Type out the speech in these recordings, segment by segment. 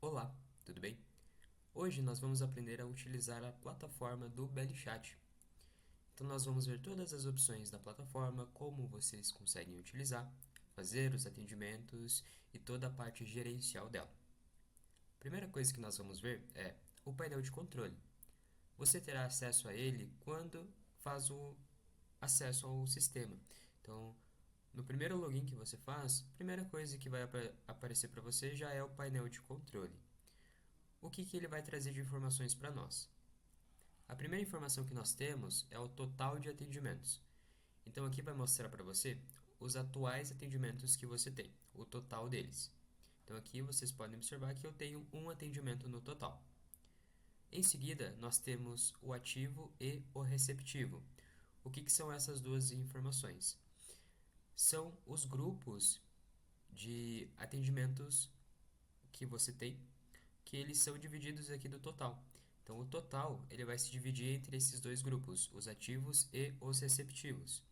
Olá, tudo bem? Hoje nós vamos aprender a utilizar a plataforma do BellyChat. Então nós vamos ver todas as opções da plataforma, como vocês conseguem utilizar, fazer os atendimentos e toda a parte gerencial dela. A primeira coisa que nós vamos ver é o painel de controle. Você terá acesso a ele quando faz o acesso ao sistema. Então, no primeiro login que você faz, a primeira coisa que vai aparecer para você já é o painel de controle. O que ele vai trazer de informações para nós? A primeira informação que nós temos é o total de atendimentos. Então aqui vai mostrar para você os atuais atendimentos que você tem, o total deles. Então aqui vocês podem observar que eu tenho um atendimento no total. Em seguida, nós temos o ativo e o receptivo. O que são essas duas informações? São os grupos de atendimentos que você tem, que eles são divididos aqui do total. Então, o total ele vai se dividir entre esses dois grupos, os ativos e os receptivos.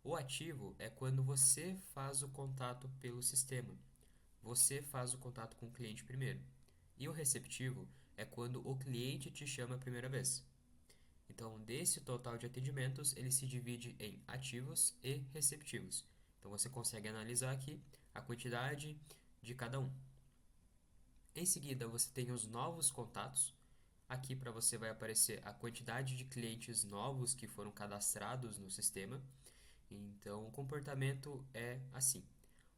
O ativo é quando você faz o contato pelo sistema. Você faz o contato com o cliente primeiro. E o receptivo é quando o cliente te chama a primeira vez. Então, desse total de atendimentos, ele se divide em ativos e receptivos. Então, você consegue analisar aqui a quantidade de cada um. Em seguida, você tem os novos contatos. Aqui para você vai aparecer a quantidade de clientes novos que foram cadastrados no sistema. Então, o comportamento é assim.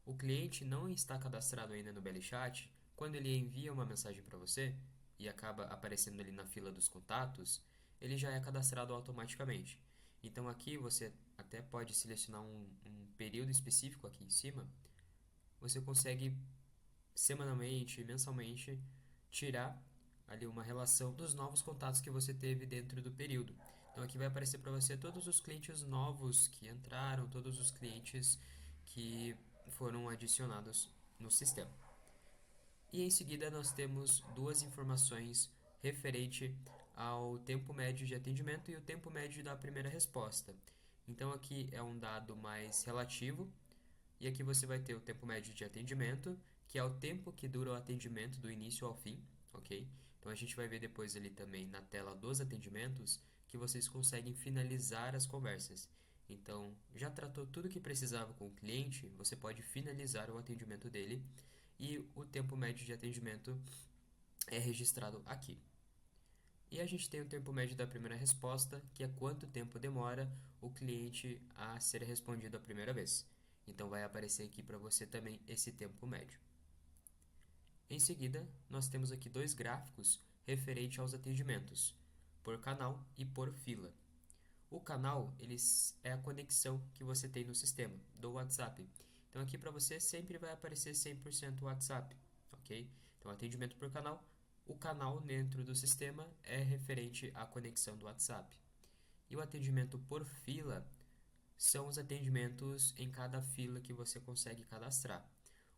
O cliente não está cadastrado ainda no BellyChat. Quando ele envia uma mensagem para você e acaba aparecendo ali na fila dos contatos, ele já é cadastrado automaticamente. Então, aqui você até pode selecionar um período específico aqui em cima. Você consegue semanalmente, mensalmente, tirar ali uma relação dos novos contatos que você teve dentro do período. Então aqui vai aparecer para você todos os clientes novos que entraram, todos os clientes que foram adicionados no sistema. E em seguida nós temos duas informações referente ao tempo médio de atendimento e o tempo médio da primeira resposta. Então aqui é um dado mais relativo, e aqui você vai ter o tempo médio de atendimento, que é o tempo que dura o atendimento do início ao fim, ok? Então a gente vai ver depois ali também na tela dos atendimentos que vocês conseguem finalizar as conversas. Então, já tratou tudo que precisava com o cliente, você pode finalizar o atendimento dele e o tempo médio de atendimento é registrado aqui. E a gente tem o tempo médio da primeira resposta, que é quanto tempo demora o cliente a ser respondido a primeira vez. Então vai aparecer aqui para você também esse tempo médio. Em seguida, nós temos aqui dois gráficos referente aos atendimentos, por canal e por fila. O canal é a conexão que você tem no sistema do WhatsApp. Então aqui para você sempre vai aparecer 100% WhatsApp, ok? Então atendimento por canal, o canal dentro do sistema é referente à conexão do WhatsApp. E o atendimento por fila são os atendimentos em cada fila que você consegue cadastrar.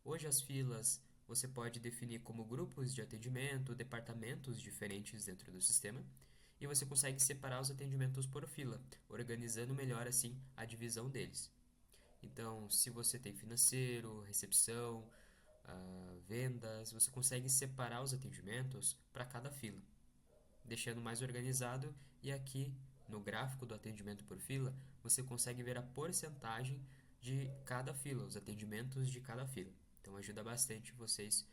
Hoje as filas você pode definir como grupos de atendimento, departamentos diferentes dentro do sistema, e você consegue separar os atendimentos por fila, organizando melhor assim a divisão deles. Então, se você tem financeiro, recepção, vendas, você consegue separar os atendimentos para cada fila, deixando mais organizado, e aqui no gráfico do atendimento por fila, você consegue ver a porcentagem de cada fila, os atendimentos de cada fila. Então ajuda bastante vocês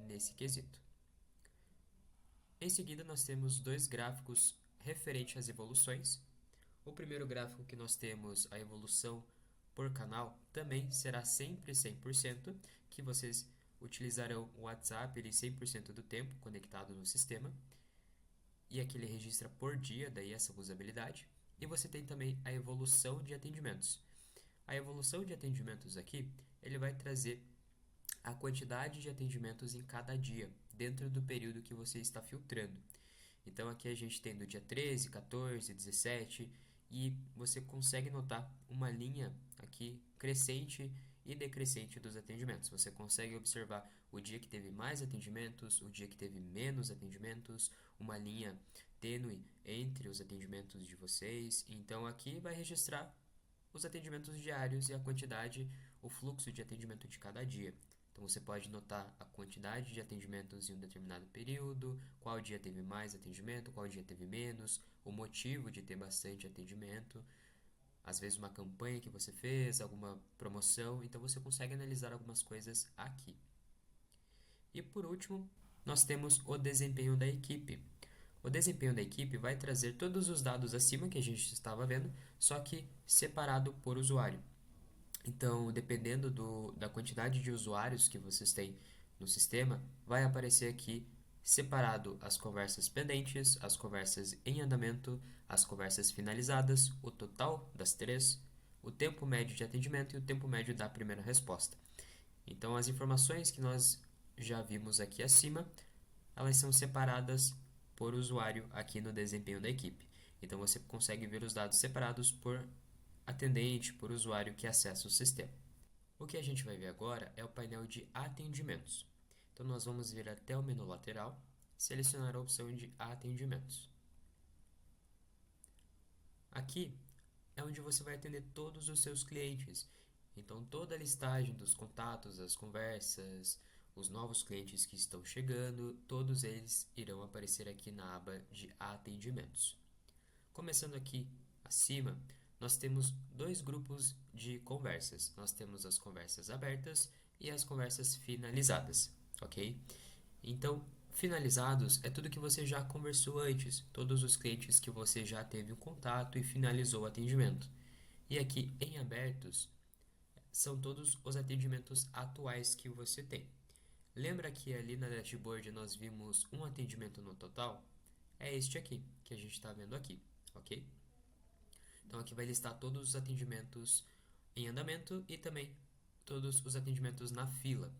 nesse quesito. Em seguida, nós temos dois gráficos referentes às evoluções. O primeiro gráfico que nós temos, a evolução por canal, também será sempre 100%, que vocês utilizarão o WhatsApp ele 100% do tempo conectado no sistema. E aqui ele registra por dia, daí essa usabilidade. E você tem também a evolução de atendimentos. A evolução de atendimentos aqui, ele vai trazer a quantidade de atendimentos em cada dia, dentro do período que você está filtrando. Então aqui a gente tem do dia 13, 14, 17, e você consegue notar uma linha aqui crescente e decrescente dos atendimentos. Você consegue observar o dia que teve mais atendimentos, o dia que teve menos atendimentos, uma linha tênue entre os atendimentos de vocês. Então aqui vai registrar os atendimentos diários e a quantidade, o fluxo de atendimento de cada dia. Então você pode notar a quantidade de atendimentos em um determinado período, qual dia teve mais atendimento, qual dia teve menos, o motivo de ter bastante atendimento, às vezes uma campanha que você fez, alguma promoção, então você consegue analisar algumas coisas aqui. E por último, nós temos o desempenho da equipe. O desempenho da equipe vai trazer todos os dados acima que a gente estava vendo, só que separado por usuário. Então, dependendo da quantidade de usuários que vocês têm no sistema, vai aparecer aqui separado as conversas pendentes, as conversas em andamento, as conversas finalizadas, o total das três, o tempo médio de atendimento e o tempo médio da primeira resposta. Então, as informações que nós já vimos aqui acima, elas são separadas por usuário aqui no desempenho da equipe. Então, você consegue ver os dados separados por atendente, por usuário que acessa o sistema. O que a gente vai ver agora é o painel de atendimentos. Então, nós vamos vir até o menu lateral, selecionar a opção de atendimentos. Aqui é onde você vai atender todos os seus clientes. Então, toda a listagem dos contatos, as conversas, os novos clientes que estão chegando, todos eles irão aparecer aqui na aba de atendimentos. Começando aqui acima, nós temos dois grupos de conversas. Nós temos as conversas abertas e as conversas finalizadas, ok? Então, finalizados é tudo que você já conversou antes, todos os clientes que você já teve um contato e finalizou o atendimento. E aqui em abertos são todos os atendimentos atuais que você tem. Lembra que ali na dashboard nós vimos um atendimento no total? É este aqui, que a gente está vendo aqui, ok? Então aqui vai listar todos os atendimentos em andamento e também todos os atendimentos na fila.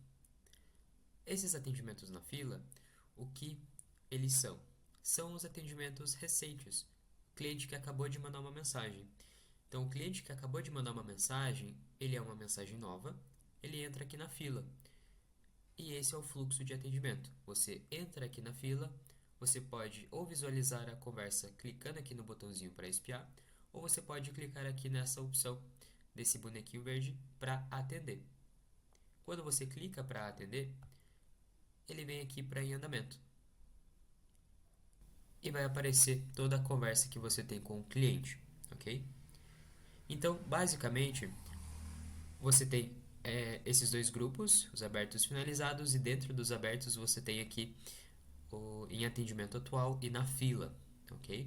Esses atendimentos na fila, o que eles são? São os atendimentos recentes. O cliente que acabou de mandar uma mensagem. Então o cliente que acabou de mandar uma mensagem, ele é uma mensagem nova, ele entra aqui na fila. E esse é o fluxo de atendimento. Você entra aqui na fila, você pode ou visualizar a conversa clicando aqui no botãozinho para espiar, ou você pode clicar aqui nessa opção desse bonequinho verde para atender. Quando você clica para atender, ele vem aqui para em andamento. E vai aparecer toda a conversa que você tem com o cliente, ok? Então, basicamente, você tem esses dois grupos, os abertos e finalizados, e dentro dos abertos você tem aqui em atendimento atual e na fila, ok?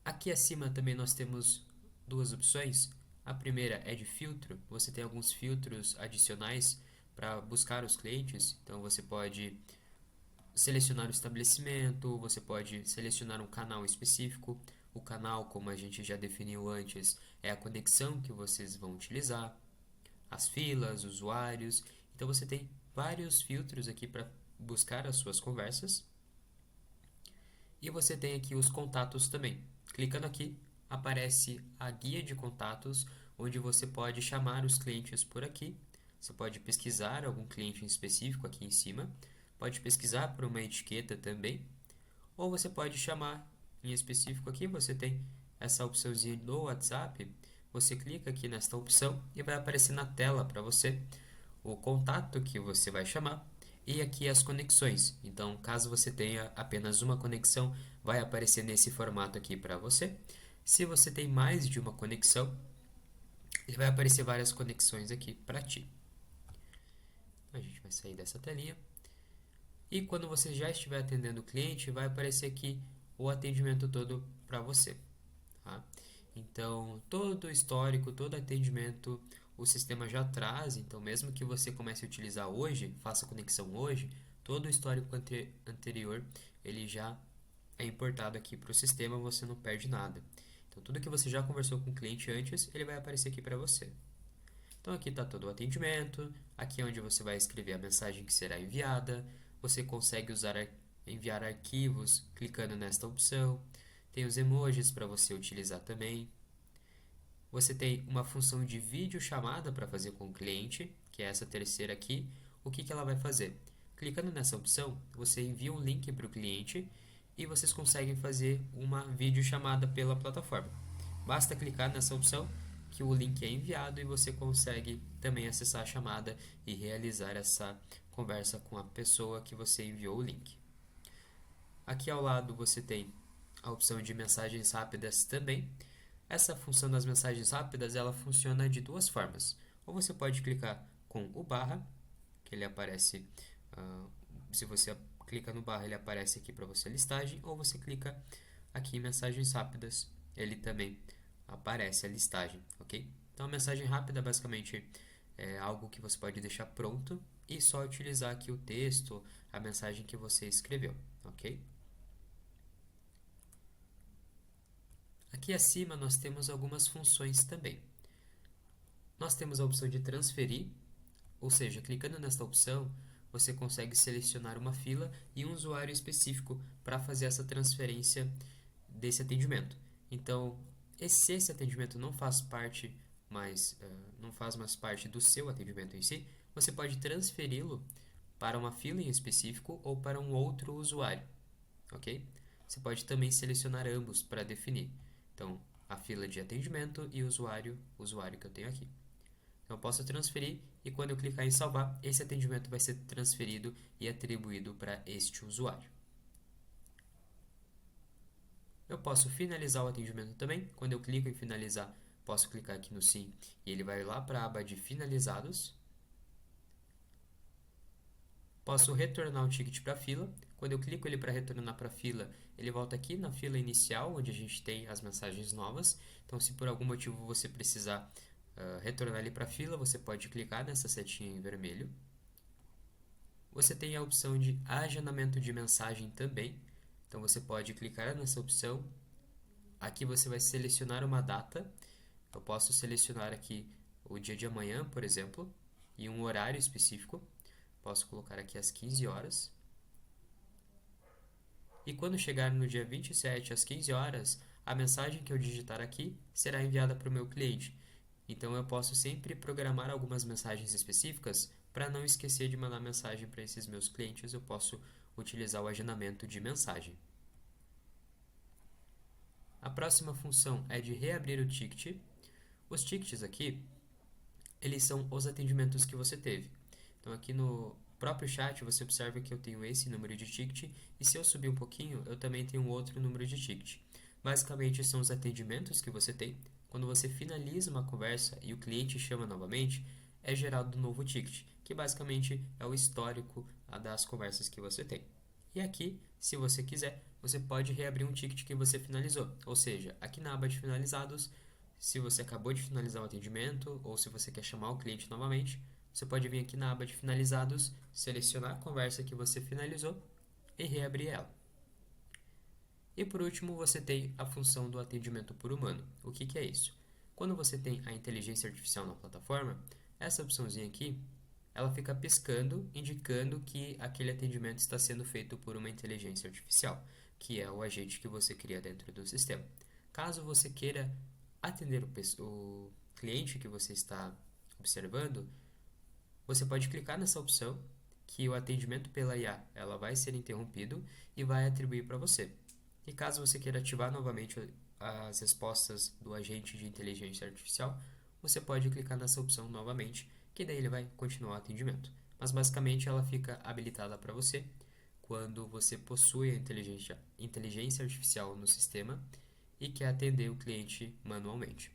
Aqui acima também nós temos duas opções. A primeira é de filtro, você tem alguns filtros adicionais para buscar os clientes, então você pode selecionar o estabelecimento, você pode selecionar um canal específico. O canal, como a gente já definiu antes, é a conexão que vocês vão utilizar, as filas, usuários. Então você tem vários filtros aqui para buscar as suas conversas. E você tem aqui os contatos também. Clicando aqui, aparece a guia de contatos, onde você pode chamar os clientes por aqui. Você pode pesquisar algum cliente em específico aqui em cima. Pode pesquisar por uma etiqueta também. Ou você pode chamar em específico aqui. Você tem essa opçãozinha no WhatsApp. Você clica aqui nesta opção e vai aparecer na tela para você o contato que você vai chamar e aqui as conexões. Então, caso você tenha apenas uma conexão, vai aparecer nesse formato aqui para você. Se você tem mais de uma conexão, ele vai aparecer várias conexões aqui para ti. A gente vai sair dessa telinha. E quando você já estiver atendendo o cliente, vai aparecer aqui o atendimento todo para você, tá? Então, todo o histórico, todo atendimento, o sistema já traz. Então, mesmo que você comece a utilizar hoje, faça conexão hoje, todo o histórico anterior, ele já é importado aqui para o sistema, você não perde nada. Então, tudo que você já conversou com o cliente antes, ele vai aparecer aqui para você. Então, aqui está todo o atendimento, aqui é onde você vai escrever a mensagem que será enviada, você consegue enviar arquivos clicando nesta opção. Tem os emojis para você utilizar também. Você tem uma função de videochamada para fazer com o cliente, que é essa terceira aqui. O que ela vai fazer? Clicando nessa opção, você envia um link para o cliente e vocês conseguem fazer uma videochamada pela plataforma. Basta clicar nessa opção que o link é enviado e você consegue também acessar a chamada e realizar essa conversa com a pessoa que você enviou o link. Aqui ao lado você tem a opção de mensagens rápidas também. Essa função das mensagens rápidas, ela funciona de duas formas. Ou você pode clicar com o barra, que ele aparece, se você clica no barra, ele aparece aqui para você a listagem, ou você clica aqui em mensagens rápidas, ele também aparece a listagem, ok? Então a mensagem rápida basicamente é algo que você pode deixar pronto e só utilizar aqui o texto, a mensagem que você escreveu, ok? Aqui acima nós temos algumas funções também. Nós temos a opção de transferir, ou seja, clicando nesta opção, você consegue selecionar uma fila e um usuário específico para fazer essa transferência desse atendimento. Então, se esse atendimento não faz parte não faz mais parte do seu atendimento em si, você pode transferi-lo para uma fila em específico ou para um outro usuário, ok? Você pode também selecionar ambos para definir. Então, a fila de atendimento e o usuário que eu tenho aqui. Então, eu posso transferir e quando eu clicar em salvar, esse atendimento vai ser transferido e atribuído para este usuário. Eu posso finalizar o atendimento também. Quando eu clico em finalizar, posso clicar aqui no sim e ele vai lá para a aba de finalizados. Posso retornar o ticket para a fila. Quando eu clico ele para retornar para a fila, ele volta aqui na fila inicial, onde a gente tem as mensagens novas. Então, se por algum motivo você precisar retornar ele para a fila, você pode clicar nessa setinha em vermelho. Você tem a opção de agendamento de mensagem também. Então, você pode clicar nessa opção. Aqui você vai selecionar uma data. Eu posso selecionar aqui o dia de amanhã, por exemplo, e um horário específico. Posso colocar aqui às 15 horas. E quando chegar no dia 27 às 15 horas, a mensagem que eu digitar aqui será enviada para o meu cliente. Então eu posso sempre programar algumas mensagens específicas para não esquecer de mandar mensagem para esses meus clientes. Eu posso utilizar o agendamento de mensagem. A próxima função é de reabrir o ticket. Os tickets aqui, eles são os atendimentos que você teve. Então aqui no próprio chat você observa que eu tenho esse número de ticket e se eu subir um pouquinho eu também tenho outro número de ticket. Basicamente são os atendimentos que você tem. Quando você finaliza uma conversa e o cliente chama novamente, é gerado um novo ticket, que basicamente é o histórico das conversas que você tem. E aqui, se você quiser, você pode reabrir um ticket que você finalizou. Ou seja, aqui na aba de finalizados, se você acabou de finalizar o atendimento ou se você quer chamar o cliente novamente, você pode vir aqui na aba de finalizados, selecionar a conversa que você finalizou e reabrir ela. E por último, você tem a função do atendimento por humano. O que é isso? Quando você tem a inteligência artificial na plataforma, essa opçãozinha aqui, ela fica piscando, indicando que aquele atendimento está sendo feito por uma inteligência artificial, que é o agente que você cria dentro do sistema. Caso você queira atender o cliente que você está observando, você pode clicar nessa opção que o atendimento pela IA ela vai ser interrompido e vai atribuir para você. E caso você queira ativar novamente as respostas do agente de inteligência artificial, você pode clicar nessa opção novamente, que daí ele vai continuar o atendimento. Mas basicamente ela fica habilitada para você quando você possui a inteligência artificial no sistema e quer atender o cliente manualmente.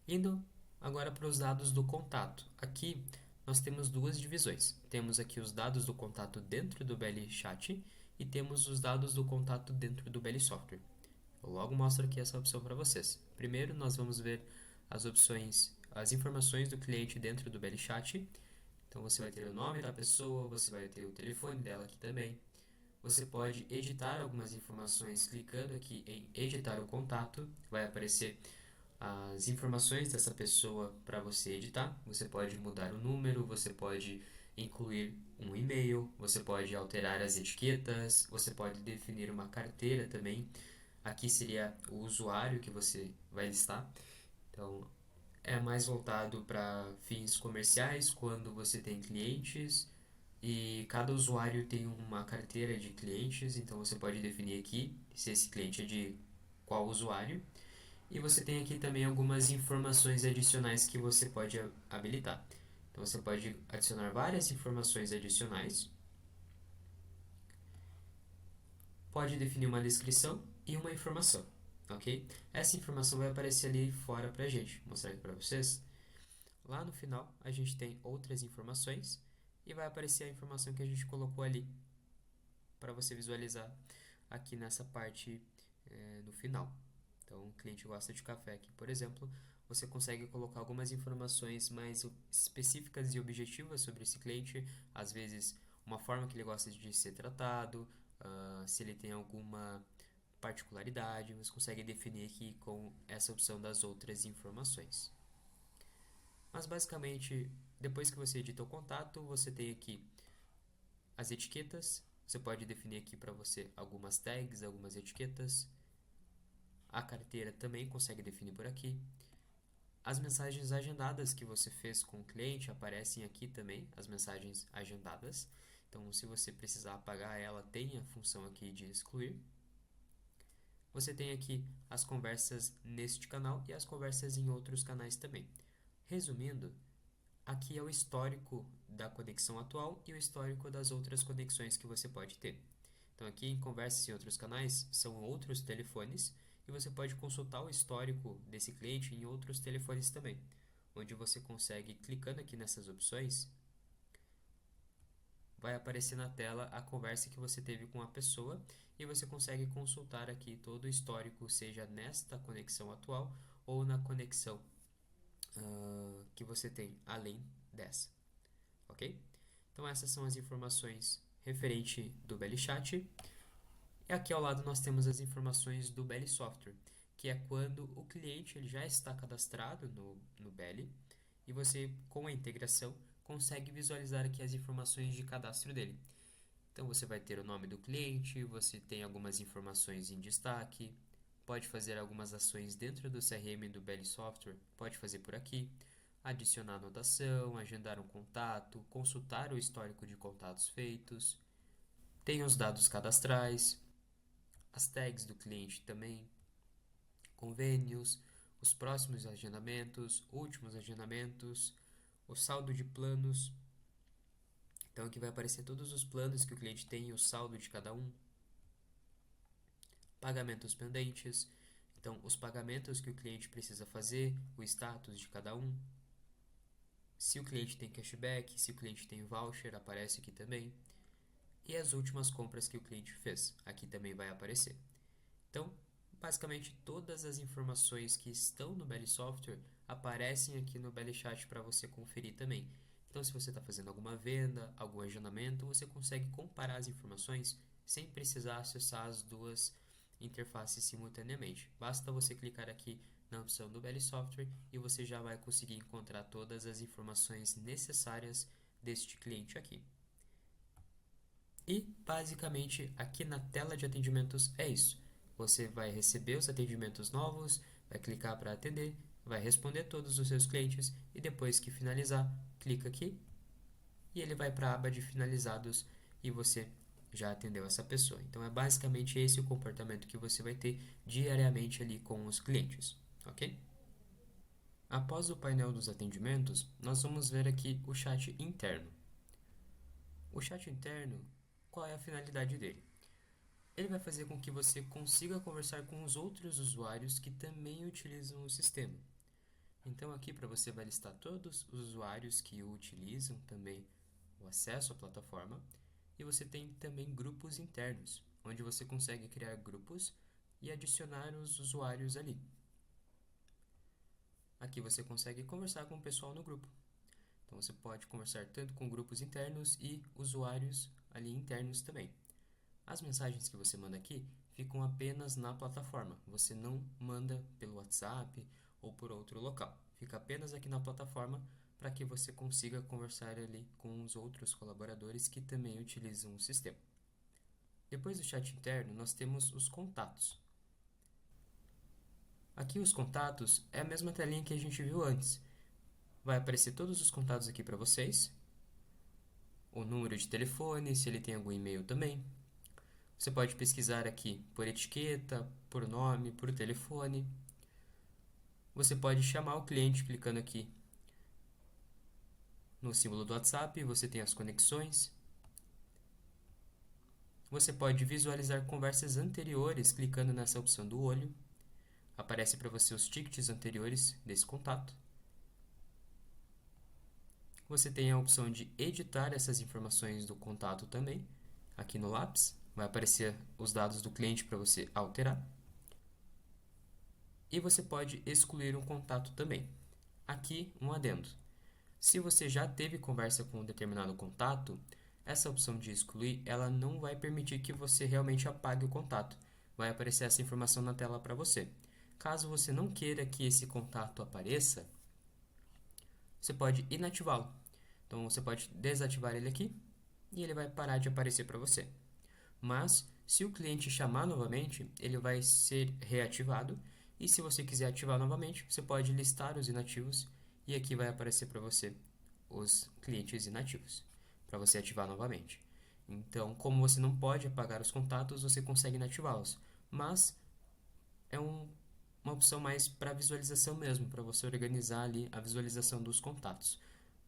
Indo agora para os dados do contato. Aqui nós temos duas divisões. Temos aqui os dados do contato dentro do BL Chat e temos os dados do contato dentro do BL Software. Eu logo mostro aqui essa opção para vocês. Primeiro nós vamos ver as opções, as informações do cliente dentro do BL Chat. Então você vai ter o nome da pessoa, você vai ter o telefone dela aqui também. Você pode editar algumas informações clicando aqui em editar o contato. Vai aparecer as informações dessa pessoa para você editar. Você pode mudar o número, você pode incluir um e-mail, você pode alterar as etiquetas, você pode definir uma carteira também. Aqui seria o usuário que você vai listar. Então, é mais voltado para fins comerciais, quando você tem clientes e cada usuário tem uma carteira de clientes, então você pode definir aqui se esse cliente é de qual usuário. E você tem aqui também algumas informações adicionais que você pode habilitar. Então você pode adicionar várias informações adicionais, pode definir uma descrição e uma informação, ok? Essa informação vai aparecer ali fora pra gente, vou mostrar aqui para vocês. Lá no final a gente tem outras informações e vai aparecer a informação que a gente colocou ali para você visualizar aqui nessa parte no final. Então, o cliente gosta de café aqui, por exemplo, você consegue colocar algumas informações mais específicas e objetivas sobre esse cliente, às vezes uma forma que ele gosta de ser tratado, se ele tem alguma particularidade, você consegue definir aqui com essa opção das outras informações. Mas basicamente, depois que você edita o contato, você tem aqui as etiquetas, você pode definir aqui para você algumas tags, algumas etiquetas. A carteira também consegue definir por aqui. As mensagens agendadas que você fez com o cliente aparecem aqui também, as mensagens agendadas. Então, se você precisar apagar ela, tem a função aqui de excluir. Você tem aqui as conversas neste canal e as conversas em outros canais também. Resumindo, aqui é o histórico da conexão atual e o histórico das outras conexões que você pode ter. Então, aqui em conversas em outros canais são outros telefones e você pode consultar o histórico desse cliente em outros telefones também, onde você consegue, clicando aqui nessas opções, vai aparecer na tela a conversa que você teve com a pessoa e você consegue consultar aqui todo o histórico, seja nesta conexão atual ou na conexão que você tem além dessa, ok? Então essas são as informações referente do BellyChat. E aqui ao lado nós temos as informações do Belly Software, que é quando o cliente ele já está cadastrado no Belly e você, com a integração, consegue visualizar aqui as informações de cadastro dele. Então você vai ter o nome do cliente, você tem algumas informações em destaque, pode fazer algumas ações dentro do CRM do Belly Software, pode fazer por aqui, adicionar anotação, agendar um contato, consultar o histórico de contatos feitos, tem os dados cadastrais, as tags do cliente também, convênios, os próximos agendamentos, últimos agendamentos, o saldo de planos. Então aqui vai aparecer todos os planos que o cliente tem e o saldo de cada um. Pagamentos pendentes. Então os pagamentos que o cliente precisa fazer, o status de cada um. Se o cliente tem cashback, se o cliente tem voucher, aparece aqui também. E as últimas compras que o cliente fez, aqui também vai aparecer. Então, basicamente todas as informações que estão no Belly Software aparecem aqui no Belly Chat para você conferir também. Então, se você está fazendo alguma venda, algum agendamento, você consegue comparar as informações sem precisar acessar as duas interfaces simultaneamente. Basta você clicar aqui na opção do Belly Software e você já vai conseguir encontrar todas as informações necessárias deste cliente aqui. E basicamente aqui na tela de atendimentos é isso. Você vai receber os atendimentos novos, vai clicar para atender, vai responder todos os seus clientes e depois que finalizar, clica aqui e ele vai para a aba de finalizados e você já atendeu essa pessoa. Então é basicamente esse o comportamento que você vai ter diariamente ali com os clientes, ok? Após o painel dos atendimentos, nós vamos ver aqui o chat interno. O chat interno, qual é a finalidade dele? Ele vai fazer com que você consiga conversar com os outros usuários que também utilizam o sistema. Então aqui para você vai listar todos os usuários que utilizam também o acesso à plataforma e você tem também grupos internos, onde você consegue criar grupos e adicionar os usuários ali. Aqui você consegue conversar com o pessoal no grupo. Então você pode conversar tanto com grupos internos e usuários ali internos também. As mensagens que você manda aqui ficam apenas na plataforma. Você não manda pelo WhatsApp ou por outro local. Fica apenas aqui na plataforma para que você consiga conversar ali com os outros colaboradores que também utilizam o sistema. Depois do chat interno, nós temos os contatos. Aqui os contatos é a mesma telinha que a gente viu antes. Vai aparecer todos os contatos aqui para vocês. O número de telefone, se ele tem algum e-mail também. Você pode pesquisar aqui por etiqueta, por nome, por telefone. Você pode chamar o cliente clicando aqui no símbolo do WhatsApp, você tem as conexões. Você pode visualizar conversas anteriores clicando nessa opção do olho. Aparece para você os tickets anteriores desse contato. Você tem a opção de editar essas informações do contato também. Aqui no lápis vai aparecer os dados do cliente para você alterar. E você pode excluir um contato também. Aqui um adendo. Se você já teve conversa com um determinado contato, essa opção de excluir, ela não vai permitir que você realmente apague o contato. Vai aparecer essa informação na tela para você. Caso você não queira que esse contato apareça, você pode inativá-lo. Então você pode desativar ele aqui e ele vai parar de aparecer para você. Mas se o cliente chamar novamente, ele vai ser reativado. E se você quiser ativar novamente, você pode listar os inativos e aqui vai aparecer para você os clientes inativos, para você ativar novamente. Então, como você não pode apagar os contatos, você consegue inativá-los. Mas é uma opção mais para visualização mesmo, para você organizar ali a visualização dos contatos.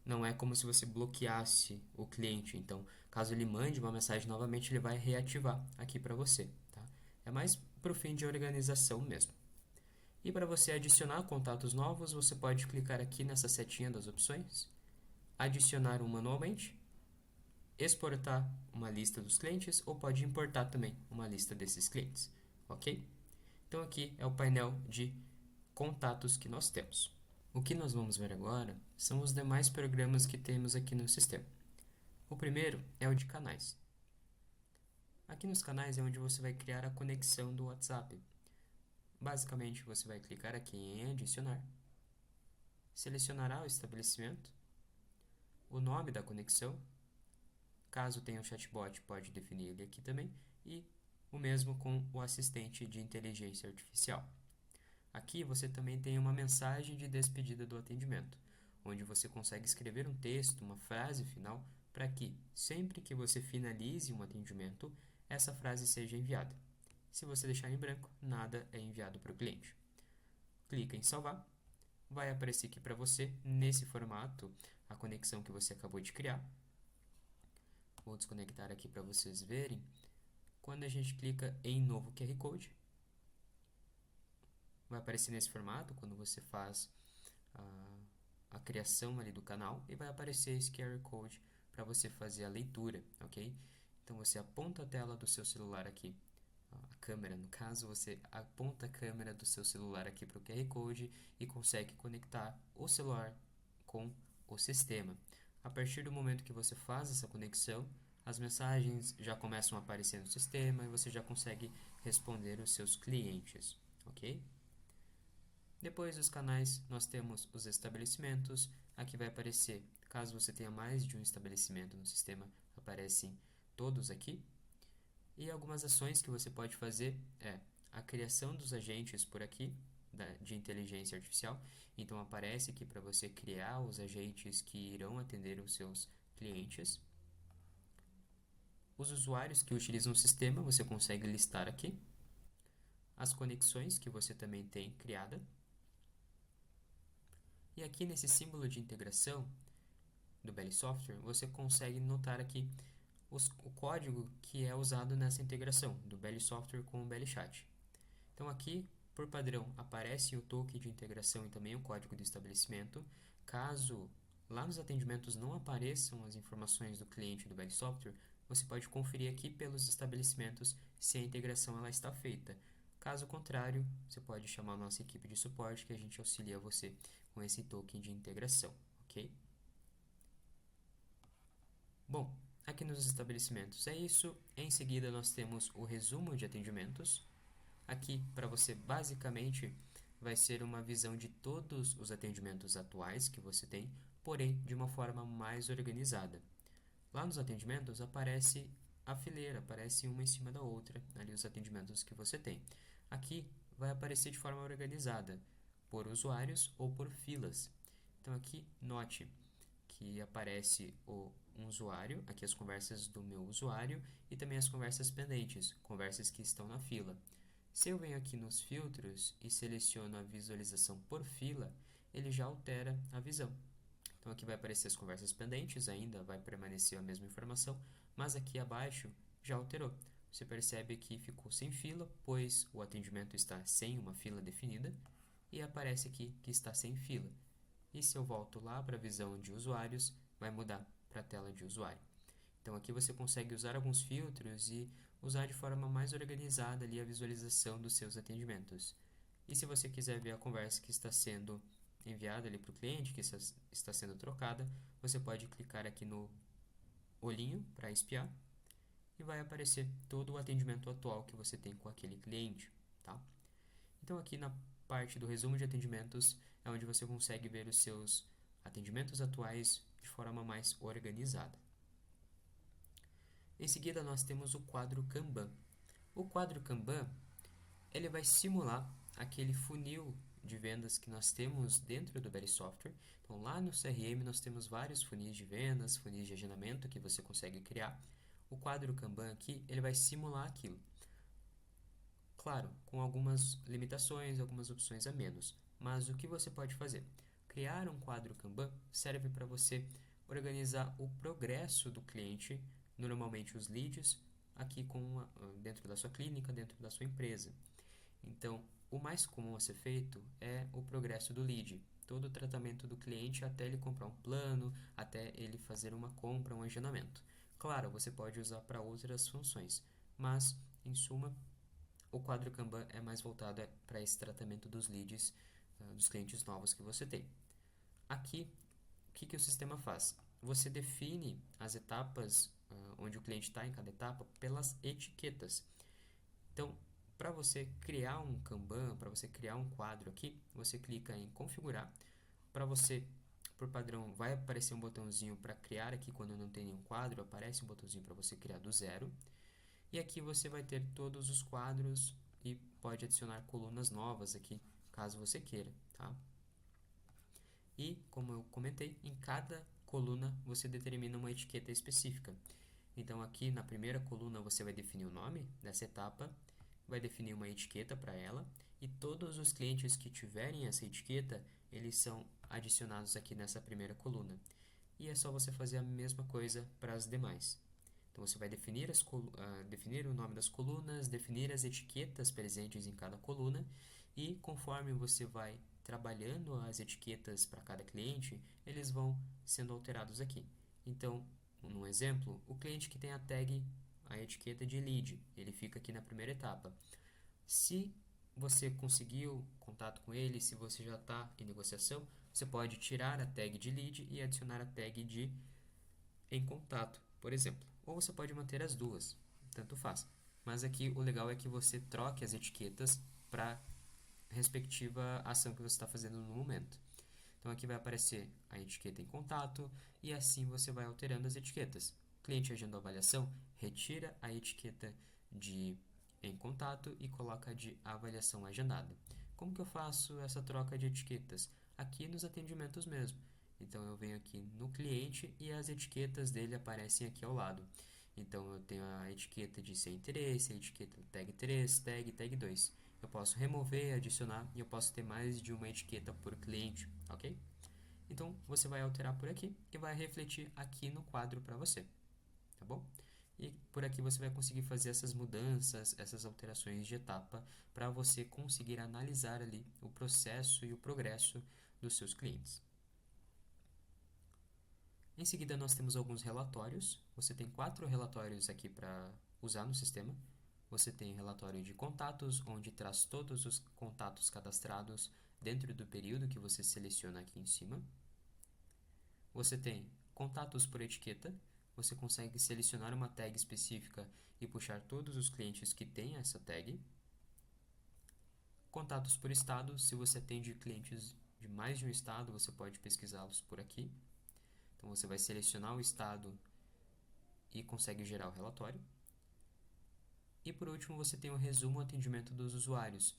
Não é como se você bloqueasse o cliente. Então, caso ele mande uma mensagem novamente, ele vai reativar aqui para você. Tá? É mais para o fim de organização mesmo. E para você adicionar contatos novos, você pode clicar aqui nessa setinha das opções, adicionar um manualmente, exportar uma lista dos clientes ou pode importar também uma lista desses clientes, ok? Então aqui é o painel de contatos que nós temos. O que nós vamos ver agora são os demais programas que temos aqui no sistema. O primeiro é o de canais. Aqui nos canais é onde você vai criar a conexão do WhatsApp. Basicamente, você vai clicar aqui em adicionar, selecionará o estabelecimento, o nome da conexão, caso tenha um chatbot, pode definir ele aqui também, e o mesmo com o assistente de inteligência artificial. Aqui você também tem uma mensagem de despedida do atendimento, onde você consegue escrever um texto, uma frase final, para que, sempre que você finalize um atendimento, essa frase seja enviada. Se você deixar em branco, nada é enviado para o cliente. Clica em salvar, vai aparecer aqui para você, nesse formato, a conexão que você acabou de criar. Vou desconectar aqui para vocês verem. Quando a gente clica em novo QR Code, vai aparecer nesse formato, quando você faz a criação ali do canal, e vai aparecer esse QR Code para você fazer a leitura, ok? Então você aponta a tela do seu celular aqui, a câmera, no caso, você aponta a câmera do seu celular aqui para o QR Code e consegue conectar o celular com o sistema. A partir do momento que você faz essa conexão, as mensagens já começam a aparecer no sistema e você já consegue responder os seus clientes, ok? Depois dos canais, nós temos os estabelecimentos. Aqui vai aparecer, caso você tenha mais de um estabelecimento no sistema, aparecem todos aqui. E algumas ações que você pode fazer é a criação dos agentes por aqui, de inteligência artificial. Então aparece aqui para você criar os agentes que irão atender os seus clientes. Os usuários que utilizam o sistema, você consegue listar aqui. As conexões que você também tem criada. E aqui nesse símbolo de integração do Belly Software, você consegue notar aqui o código que é usado nessa integração do Belly Software com o Belly Chat. Então aqui, por padrão, aparece o token de integração e também o código do estabelecimento. Caso lá nos atendimentos não apareçam as informações do cliente do Belly Software, você pode conferir aqui pelos estabelecimentos se a integração ela está feita. Caso contrário, você pode chamar a nossa equipe de suporte que a gente auxilia você com esse token de integração, ok? Bom, aqui nos estabelecimentos é isso. Em seguida, nós temos o resumo de atendimentos. Aqui, para você, basicamente, vai ser uma visão de todos os atendimentos atuais que você tem, porém, de uma forma mais organizada. Lá nos atendimentos, aparece a fileira, aparece uma em cima da outra, ali os atendimentos que você tem. Aqui, vai aparecer de forma organizada, por usuários ou por filas. Então, aqui, note que aparece um usuário, aqui as conversas do meu usuário e também as conversas pendentes, conversas que estão na fila. Se eu venho aqui nos filtros e seleciono a visualização por fila, ele já altera a visão. Então aqui vai aparecer as conversas pendentes, ainda vai permanecer a mesma informação, mas aqui abaixo já alterou. Você percebe que ficou sem fila, pois o atendimento está sem uma fila definida, e aparece aqui que está sem fila. E se eu volto lá para a visão de usuários, vai mudar para a tela de usuário. Então aqui você consegue usar alguns filtros e usar de forma mais organizada ali a visualização dos seus atendimentos. E se você quiser ver a conversa que está sendo enviada ali para o cliente, que está sendo trocada, você pode clicar aqui no olhinho para espiar e vai aparecer todo o atendimento atual que você tem com aquele cliente, tá? Então aqui na parte do resumo de atendimentos é onde você consegue ver os seus atendimentos atuais de forma mais organizada. Em seguida nós temos o quadro Kanban. O quadro Kanban ele vai simular aquele funil de vendas que nós temos dentro do Beli Software. Então lá no CRM nós temos vários funis de vendas, funis de agendamento que você consegue criar. O quadro Kanban aqui ele vai simular aquilo. Claro, com algumas limitações, algumas opções a menos. Mas o que você pode fazer? Criar um quadro Kanban serve para você organizar o progresso do cliente, normalmente os leads, aqui dentro da sua clínica, dentro da sua empresa. Então, o mais comum a ser feito é o progresso do lead, todo o tratamento do cliente até ele comprar um plano, até ele fazer uma compra, um agendamento. Claro, você pode usar para outras funções, mas, em suma, o quadro Kanban é mais voltado para esse tratamento dos leads, dos clientes novos que você tem. Aqui, o que o sistema faz? Você define as etapas onde o cliente está em cada etapa pelas etiquetas. Então, para você criar um Kanban, para você criar um quadro aqui, você clica em configurar. Para você, por padrão, vai aparecer um botãozinho para criar aqui quando não tem nenhum quadro, aparece um botãozinho para você criar do zero. E aqui você vai ter todos os quadros e pode adicionar colunas novas aqui, caso você queira, tá? E, como eu comentei, em cada coluna você determina uma etiqueta específica. Então, aqui na primeira coluna você vai definir o nome dessa etapa, vai definir uma etiqueta para ela, e todos os clientes que tiverem essa etiqueta, eles são adicionados aqui nessa primeira coluna. E é só você fazer a mesma coisa para as demais. Então, você vai definir o nome das colunas, definir as etiquetas presentes em cada coluna, e conforme você vai trabalhando as etiquetas para cada cliente, eles vão sendo alterados aqui. Então, no exemplo, o cliente que tem a etiqueta de lead, ele fica aqui na primeira etapa. Se você conseguiu contato com ele, se você já está em negociação, você pode tirar a tag de lead e adicionar a tag de em contato, por exemplo. Ou você pode manter as duas, tanto faz. Mas aqui o legal é que você troque as etiquetas para a respectiva ação que você está fazendo no momento. Então aqui vai aparecer a etiqueta em contato e assim você vai alterando as etiquetas. O cliente agendou a avaliação, retira a etiqueta de em contato e coloca a de avaliação agendada. Como que eu faço essa troca de etiquetas? Aqui nos atendimentos mesmo. Então eu venho aqui no cliente e as etiquetas dele aparecem aqui ao lado. Então eu tenho a etiqueta de sem interesse, a etiqueta tag 3, tag 2. Eu posso remover, adicionar e eu posso ter mais de uma etiqueta por cliente, ok? Então você vai alterar por aqui e vai refletir aqui no quadro para você, tá bom? E por aqui você vai conseguir fazer essas mudanças, essas alterações de etapa para você conseguir analisar ali o processo e o progresso dos seus clientes. Em seguida, nós temos alguns relatórios. Você tem 4 relatórios aqui para usar no sistema. Você tem relatório de contatos, onde traz todos os contatos cadastrados dentro do período que você seleciona aqui em cima. Você tem contatos por etiqueta. Você consegue selecionar uma tag específica e puxar todos os clientes que têm essa tag. Contatos por estado. Se você atende clientes de mais de um estado, você pode pesquisá-los por aqui. Então, você vai selecionar o estado e consegue gerar o relatório. E, por último, você tem o resumo atendimento dos usuários.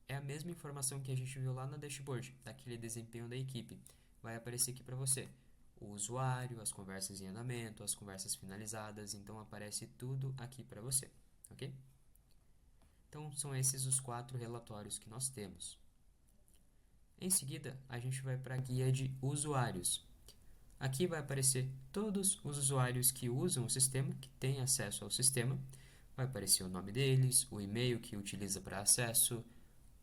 É a mesma informação que a gente viu lá na dashboard, daquele desempenho da equipe. Vai aparecer aqui para você o usuário, as conversas em andamento, as conversas finalizadas. Então, aparece tudo aqui para você, ok? Então, são esses os 4 relatórios que nós temos. Em seguida, a gente vai para a guia de usuários. Aqui vai aparecer todos os usuários que usam o sistema, que têm acesso ao sistema. Vai aparecer o nome deles, o e-mail que utiliza para acesso,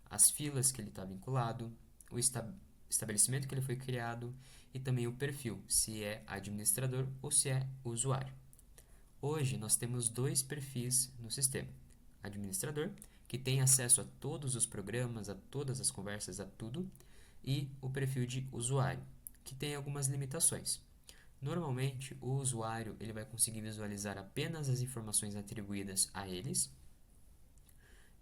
as filas que ele está vinculado, o estabelecimento que ele foi criado e também o perfil, se é administrador ou se é usuário. Hoje nós temos 2 perfis no sistema. Administrador, que tem acesso a todos os programas, a todas as conversas, a tudo, e o perfil de usuário, que tem algumas limitações. Normalmente, o usuário ele vai conseguir visualizar apenas as informações atribuídas a eles,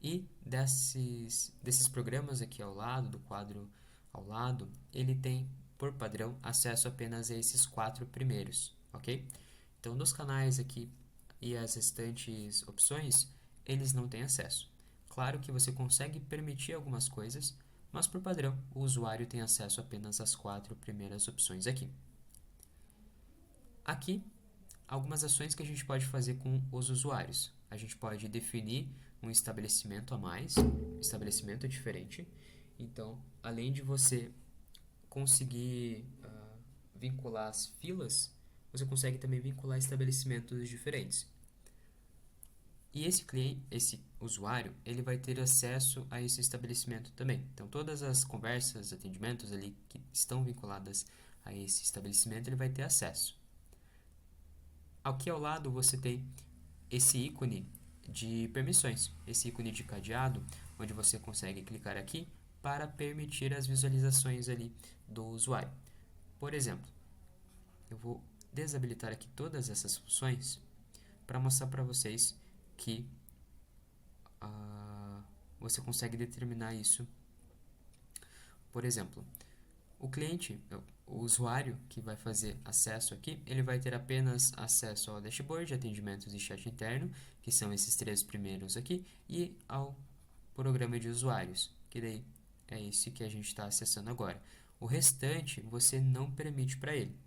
e desses programas aqui ao lado, do quadro ao lado, ele tem, por padrão, acesso apenas a esses 4 primeiros, ok? Então, nos canais aqui e as restantes opções, eles não têm acesso. Claro que você consegue permitir algumas coisas, mas por padrão, o usuário tem acesso apenas às 4 primeiras opções aqui. Aqui, algumas ações que a gente pode fazer com os usuários. A gente pode definir um estabelecimento a mais, um estabelecimento diferente. Então, além de você conseguir vincular as filas, você consegue também vincular estabelecimentos diferentes. E esse usuário, ele vai ter acesso a esse estabelecimento também. Então, todas as conversas, atendimentos ali que estão vinculadas a esse estabelecimento, ele vai ter acesso. Aqui ao lado você tem esse ícone de permissões, esse ícone de cadeado, onde você consegue clicar aqui para permitir as visualizações ali do usuário. Por exemplo, eu vou desabilitar aqui todas essas funções para mostrar para vocês que você consegue determinar isso. Por exemplo, o cliente, o usuário que vai fazer acesso aqui, ele vai ter apenas acesso ao dashboard, atendimentos e chat interno, que são esses 3 primeiros aqui, e ao programa de usuários, que daí é esse que a gente está acessando agora. O restante você não permite para ele,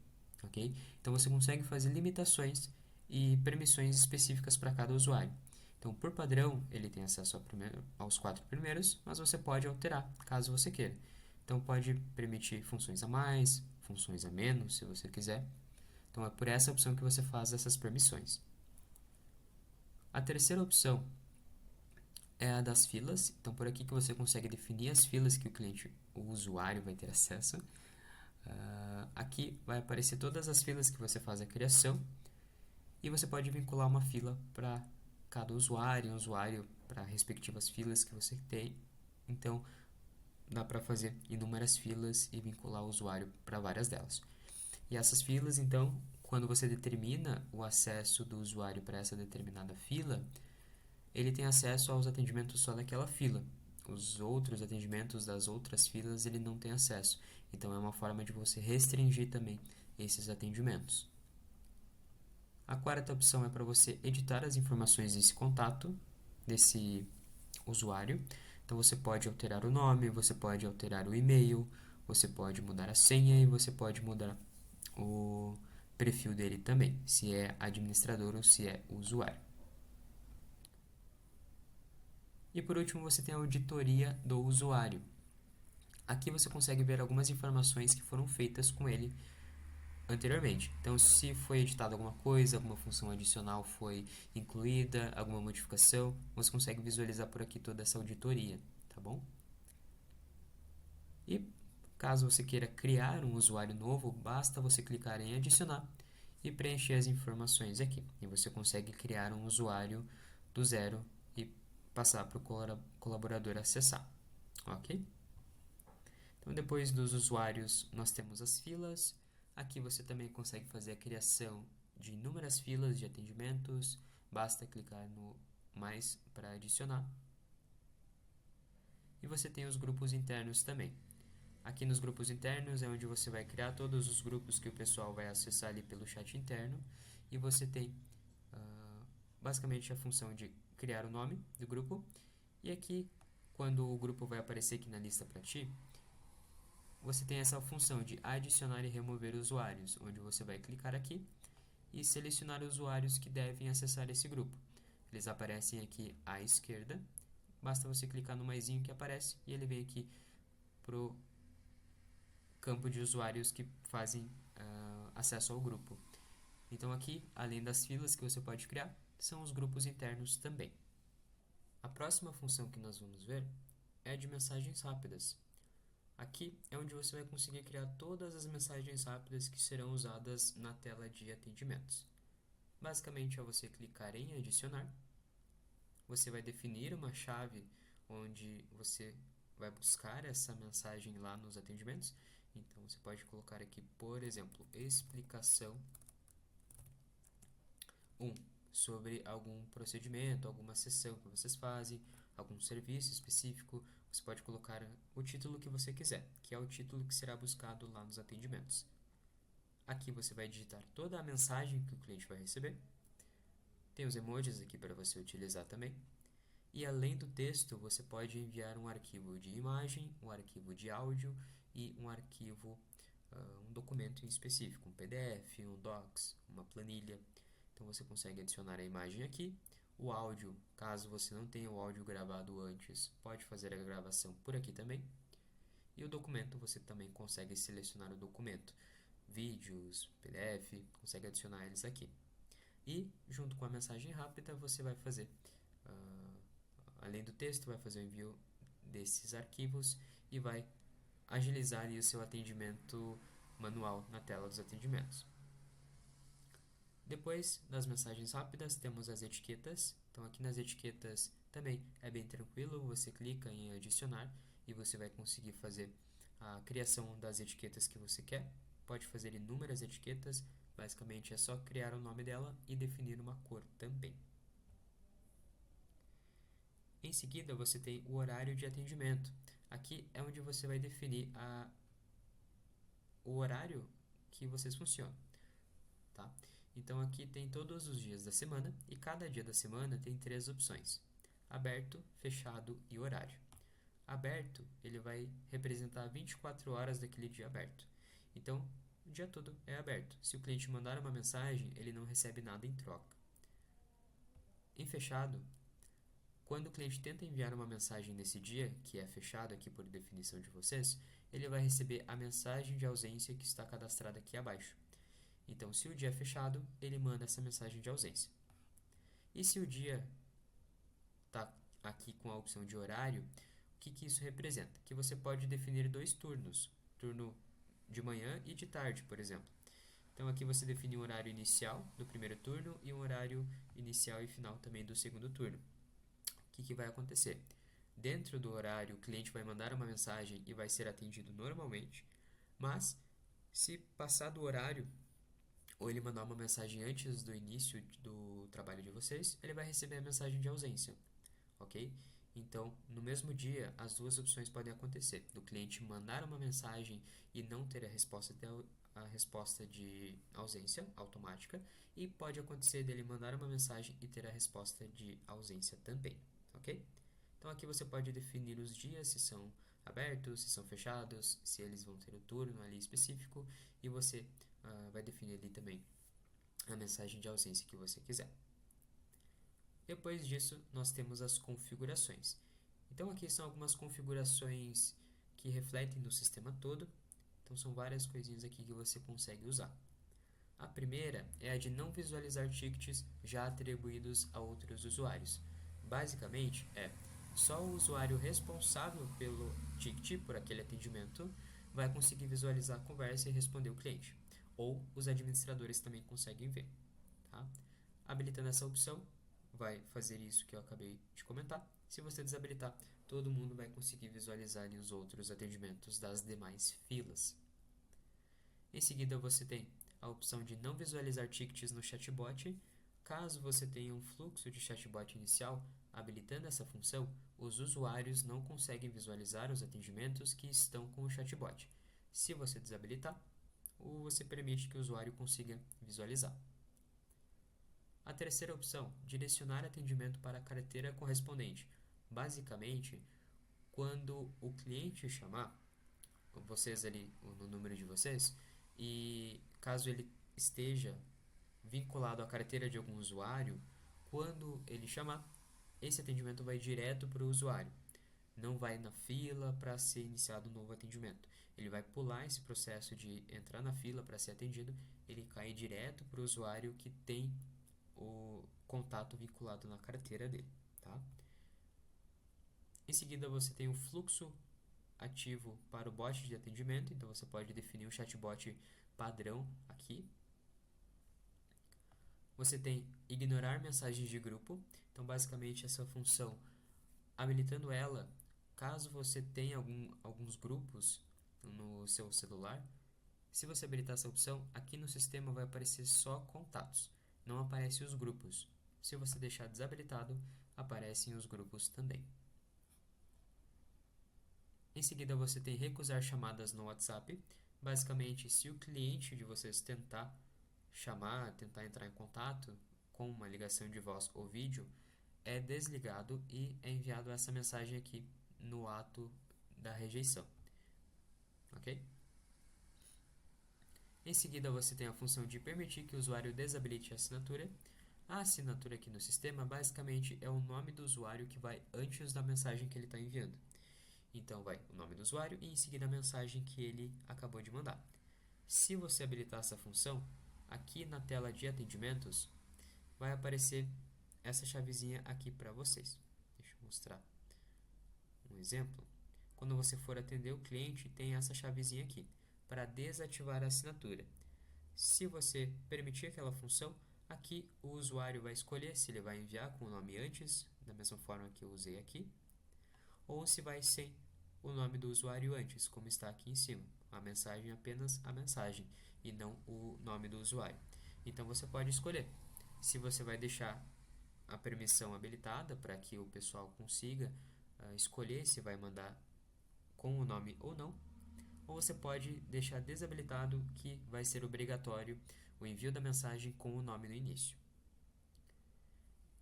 ok? Então você consegue fazer limitações e permissões específicas para cada usuário. Então, por padrão, ele tem acesso aos 4 primeiros, mas você pode alterar, caso você queira. Então, pode permitir funções a mais, funções a menos, se você quiser. Então, é por essa opção que você faz essas permissões. A terceira opção é a das filas. Então, por aqui que você consegue definir as filas que o usuário vai ter acesso. Aqui vai aparecer todas as filas que você faz a criação. E você pode vincular uma fila para cada usuário, um usuário para respectivas filas que você tem. Então, dá para fazer inúmeras filas e vincular o usuário para várias delas. E essas filas, então, quando você determina o acesso do usuário para essa determinada fila, ele tem acesso aos atendimentos só daquela fila. Os outros atendimentos das outras filas ele não tem acesso. Então, é uma forma de você restringir também esses atendimentos. A quarta opção é para você editar as informações desse contato, desse usuário. Então, você pode alterar o nome, você pode alterar o e-mail, você pode mudar a senha e você pode mudar o perfil dele também, se é administrador ou se é usuário. E por último, você tem a auditoria do usuário. Aqui você consegue ver algumas informações que foram feitas com ele anteriormente. Então, se foi editada alguma coisa, alguma função adicional foi incluída, alguma modificação, você consegue visualizar por aqui toda essa auditoria, tá bom? E caso você queira criar um usuário novo, basta você clicar em adicionar e preencher as informações aqui. E você consegue criar um usuário do zero e passar para o colaborador acessar, ok? Então, depois dos usuários, nós temos as filas. Aqui você também consegue fazer a criação de inúmeras filas de atendimentos. Basta clicar no mais para adicionar. E você tem os grupos internos também. Aqui nos grupos internos é onde você vai criar todos os grupos que o pessoal vai acessar ali pelo chat interno. E você tem basicamente a função de criar o nome do grupo. E aqui, quando o grupo vai aparecer aqui na lista para ti, você tem essa função de adicionar e remover usuários, onde você vai clicar aqui e selecionar usuários que devem acessar esse grupo. Eles aparecem aqui à esquerda, basta você clicar no maisinho que aparece e ele vem aqui pro campo de usuários que fazem acesso ao grupo. Então aqui, além das filas que você pode criar, são os grupos internos também. A próxima função que nós vamos ver é a de mensagens rápidas. Aqui é onde você vai conseguir criar todas as mensagens rápidas que serão usadas na tela de atendimentos. Basicamente é você clicar em adicionar, você vai definir uma chave onde você vai buscar essa mensagem lá nos atendimentos. Então você pode colocar aqui, por exemplo, explicação 1 sobre algum procedimento, alguma sessão que vocês fazem, algum serviço específico. Você pode colocar o título que você quiser, que é o título que será buscado lá nos atendimentos. Aqui você vai digitar toda a mensagem que o cliente vai receber. Tem os emojis aqui para você utilizar também. E além do texto, você pode enviar um arquivo de imagem, um arquivo de áudio e um arquivo, um documento em específico, um PDF, um Docs, uma planilha. Então você consegue adicionar a imagem aqui, o áudio, caso você não tenha o áudio gravado antes, pode fazer a gravação por aqui também. E o documento, você também consegue selecionar o documento, vídeos, PDF, consegue adicionar eles aqui. E junto com a mensagem rápida, você vai fazer, além do texto, vai fazer o envio desses arquivos e vai agilizar aí o seu atendimento manual na tela dos atendimentos. Depois das mensagens rápidas, temos as etiquetas. Então aqui nas etiquetas também é bem tranquilo, você clica em adicionar e você vai conseguir fazer a criação das etiquetas que você quer. Pode fazer inúmeras etiquetas, basicamente é só criar o nome dela e definir uma cor também. Em seguida, você tem o horário de atendimento. Aqui é onde você vai definir o horário que vocês funcionam, tá? Então aqui tem todos os dias da semana e cada dia da semana tem 3 opções: aberto, fechado e horário. Aberto, ele vai representar 24 horas daquele dia aberto. Então, o dia todo é aberto. Se o cliente mandar uma mensagem, ele não recebe nada em troca. Em fechado, quando o cliente tenta enviar uma mensagem nesse dia, que é fechado aqui por definição de vocês, ele vai receber a mensagem de ausência que está cadastrada aqui abaixo. Então, se o dia é fechado, ele manda essa mensagem de ausência. E se o dia está aqui com a opção de horário, o que isso representa? Que você pode definir 2 turnos, turno de manhã e de tarde, por exemplo. Então, aqui você define um horário inicial do primeiro turno e um horário inicial e final também do segundo turno. O que vai acontecer? Dentro do horário, o cliente vai mandar uma mensagem e vai ser atendido normalmente, mas se passar do horário, ou ele mandar uma mensagem antes do início do trabalho de vocês, ele vai receber a mensagem de ausência, ok? Então, no mesmo dia, as duas opções podem acontecer, do cliente mandar uma mensagem e não ter a resposta de ausência automática, e pode acontecer dele mandar uma mensagem e ter a resposta de ausência também, ok? Então aqui você pode definir os dias, se são abertos, se são fechados, se eles vão ter o turno ali específico, e você vai definir ali também a mensagem de ausência que você quiser. Depois disso, nós temos as configurações. Então aqui são algumas configurações que refletem no sistema todo. Então são várias coisinhas aqui que você consegue usar. A primeira é a de não visualizar tickets já atribuídos a outros usuários. Basicamente só o usuário responsável pelo ticket, por aquele atendimento, vai conseguir visualizar a conversa e responder o cliente. Ou os administradores também conseguem ver. Tá? Habilitando essa opção, vai fazer isso que eu acabei de comentar. Se você desabilitar, todo mundo vai conseguir visualizar ali os outros atendimentos das demais filas. Em seguida, você tem a opção de não visualizar tickets no chatbot. Caso você tenha um fluxo de chatbot inicial, habilitando essa função, os usuários não conseguem visualizar os atendimentos que estão com o chatbot. Se você desabilitar, você permite que o usuário consiga visualizar. A terceira opção, direcionar atendimento para a carteira correspondente. Basicamente, quando o cliente chamar vocês ali no número de vocês, e caso ele esteja vinculado à carteira de algum usuário, quando ele chamar, esse atendimento vai direto para o usuário. Não vai na fila para ser iniciado um novo atendimento. Ele vai pular esse processo de entrar na fila para ser atendido, ele cai direto para o usuário que tem o contato vinculado na carteira dele, tá? Em seguida, você tem o fluxo ativo para o bot de atendimento, então você pode definir um chatbot padrão aqui. Você tem ignorar mensagens de grupo, então basicamente essa função, habilitando ela, caso você tenha alguns grupos no seu celular, se você habilitar essa opção, aqui no sistema vai aparecer só contatos, não aparecem os grupos. Se você deixar desabilitado, aparecem os grupos também. Em seguida, você tem recusar chamadas no WhatsApp. Basicamente, se o cliente de vocês tentar chamar, tentar entrar em contato com uma ligação de voz ou vídeo, é desligado e é enviado essa mensagem aqui no ato da rejeição. Ok? Em seguida, você tem a função de permitir que o usuário desabilite a assinatura. A assinatura aqui no sistema, basicamente, é o nome do usuário que vai antes da mensagem que ele está enviando. Então, vai o nome do usuário e em seguida a mensagem que ele acabou de mandar. Se você habilitar essa função, aqui na tela de atendimentos, vai aparecer essa chavezinha aqui para vocês. Deixa eu mostrar um exemplo. Quando você for atender o cliente, tem essa chavezinha aqui, para desativar a assinatura. Se você permitir aquela função, aqui o usuário vai escolher se ele vai enviar com o nome antes, da mesma forma que eu usei aqui, ou se vai sem o nome do usuário antes, como está aqui em cima. A mensagem é apenas a mensagem e não o nome do usuário. Então você pode escolher se você vai deixar a permissão habilitada para que o pessoal consiga escolher se vai mandar com o nome ou não, ou você pode deixar desabilitado que vai ser obrigatório o envio da mensagem com o nome no início.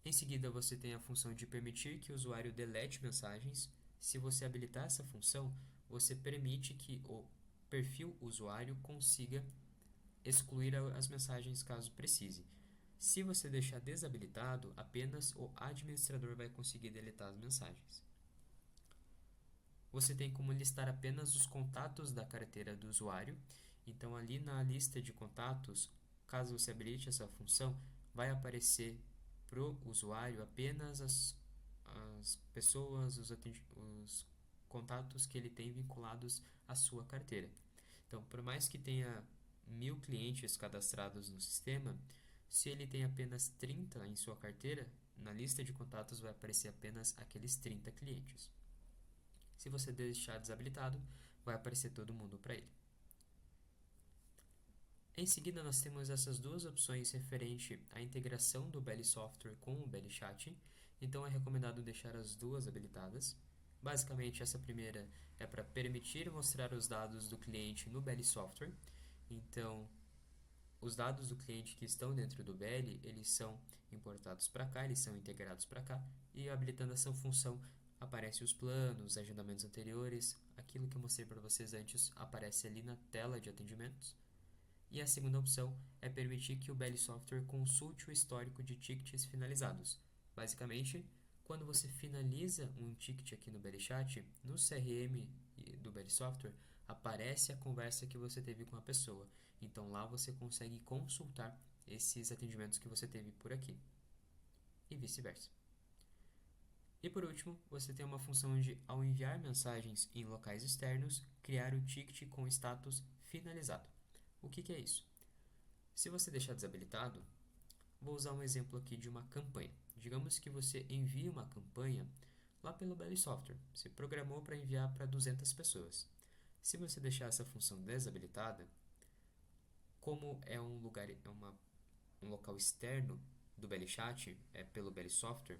Em seguida, você tem a função de permitir que o usuário delete mensagens. Se você habilitar essa função, você permite que o perfil usuário consiga excluir as mensagens caso precise. Se você deixar desabilitado, apenas o administrador vai conseguir deletar as mensagens. Você tem como listar apenas os contatos da carteira do usuário. Então, ali na lista de contatos, caso você habilite essa função, vai aparecer para o usuário apenas as pessoas, os contatos que ele tem vinculados à sua carteira. Então, por mais que tenha 1000 clientes cadastrados no sistema, se ele tem apenas 30 em sua carteira, na lista de contatos vai aparecer apenas aqueles 30 clientes. Se você deixar desabilitado, vai aparecer todo mundo para ele. Em seguida, nós temos essas duas opções referente à integração do Belly Software com o Belly Chat. Então, é recomendado deixar as duas habilitadas. Basicamente, essa primeira é para permitir mostrar os dados do cliente no Belly Software. Então, os dados do cliente que estão dentro do Belly, eles são importados para cá, eles são integrados para cá. E habilitando essa função, aparecem os planos, agendamentos anteriores, aquilo que eu mostrei para vocês antes aparece ali na tela de atendimentos. E a segunda opção é permitir que o Belly Software consulte o histórico de tickets finalizados. Basicamente, quando você finaliza um ticket aqui no Belly Chat, no CRM do Belly Software, aparece a conversa que você teve com a pessoa. Então lá você consegue consultar esses atendimentos que você teve por aqui. E vice-versa. E por último, você tem uma função de, ao enviar mensagens em locais externos, criar o ticket com status finalizado. O que é isso? Se você deixar desabilitado, vou usar um exemplo aqui de uma campanha. Digamos que você envia uma campanha lá pelo Belly Software. Você programou para enviar para 200 pessoas. Se você deixar essa função desabilitada, como é um local externo do Belly Chat, pelo Belly Software,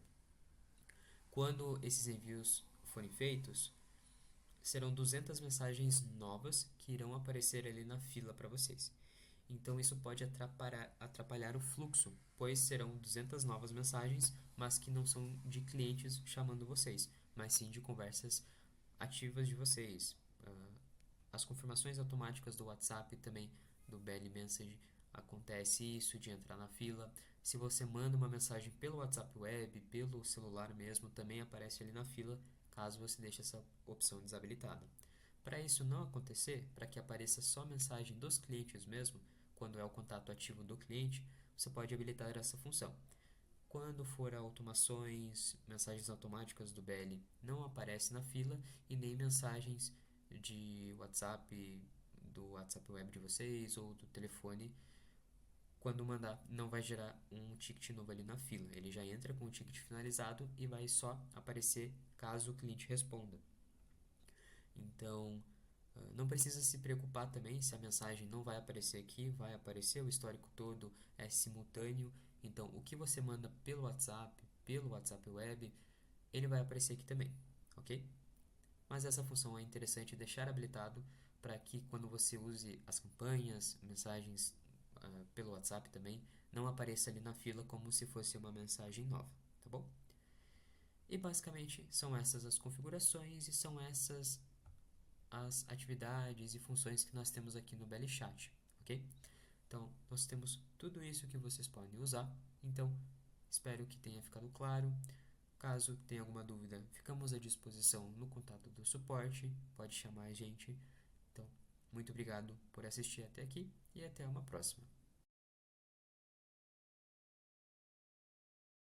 quando esses envios forem feitos, serão 200 mensagens novas que irão aparecer ali na fila para vocês. Então isso pode atrapalhar o fluxo, pois serão 200 novas mensagens, mas que não são de clientes chamando vocês, mas sim de conversas ativas de vocês. As confirmações automáticas do WhatsApp e também do Belly Message acontece isso de entrar na fila. Se você manda uma mensagem pelo WhatsApp Web, pelo celular mesmo, também aparece ali na fila, caso você deixe essa opção desabilitada. Para isso não acontecer, para que apareça só mensagem dos clientes mesmo, quando é o contato ativo do cliente, você pode habilitar essa função. Quando for automações, mensagens automáticas do BL não aparece na fila e nem mensagens de WhatsApp, do WhatsApp Web de vocês ou do telefone. Quando mandar, não vai gerar um ticket novo ali na fila. Ele já entra com o ticket finalizado e vai só aparecer caso o cliente responda. Então, não precisa se preocupar também se a mensagem não vai aparecer aqui, vai aparecer o histórico todo, é simultâneo. Então, o que você manda pelo WhatsApp Web, ele vai aparecer aqui também, ok? Mas essa função é interessante deixar habilitado para que quando você use as campanhas, mensagens pelo WhatsApp também, não apareça ali na fila como se fosse uma mensagem nova, tá bom? E basicamente são essas as configurações e são essas as atividades e funções que nós temos aqui no BellyChat, ok? Então, nós temos tudo isso que vocês podem usar. Então, espero que tenha ficado claro. Caso tenha alguma dúvida, ficamos à disposição no contato do suporte. Pode chamar a gente. Então, muito obrigado por assistir até aqui e até uma próxima.